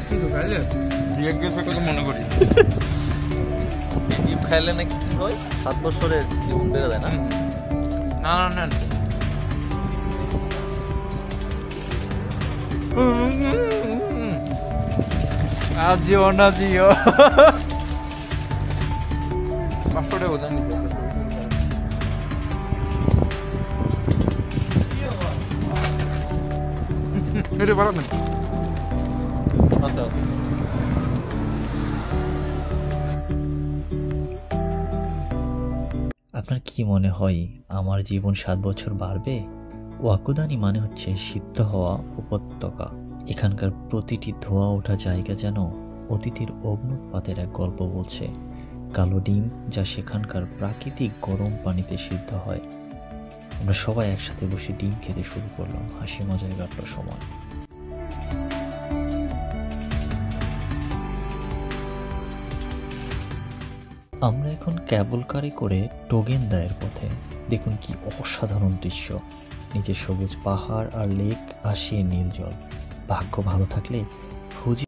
কিন্তু খাইলে বিয়ে গেছে কথা মনে করি। ডিম খাইলে নাকি কি হয়, 7 বছরের জীবন বেড়ে যায় না? না না না, আজিও না জিও 500 টাকা জানি এটা ভালো না। আচ্ছা আচ্ছা, আপনার কি মনে হয় আমার জীবন 7 বছর বাড়বে? ওয়াকুদানি মানে হচ্ছে সিদ্ধ হওয়া উপত্যকা। এখানকার প্রতিটি ধোয়া ওঠা জায়গা যেন অতীতের অগ্নুৎপাতের এক গল্প বলছে। কালো ডিম যা সেখানকার প্রাকৃতিক গরম পানিতে সিদ্ধ হয়। আমরা সবাই একসাথে বসে ডিম খেতে শুরু করলাম, হাসি মজায় কাটলো সময়। আমরা এখন ক্যাবল কারে করে টোগেনদায়ের পথে। দেখুন কি অসাধারণ দৃশ্য, নিচে সবুজ পাহাড় আর লেক, আসে নীল জল। ভাগ্য ভালো থাকলে ফুজি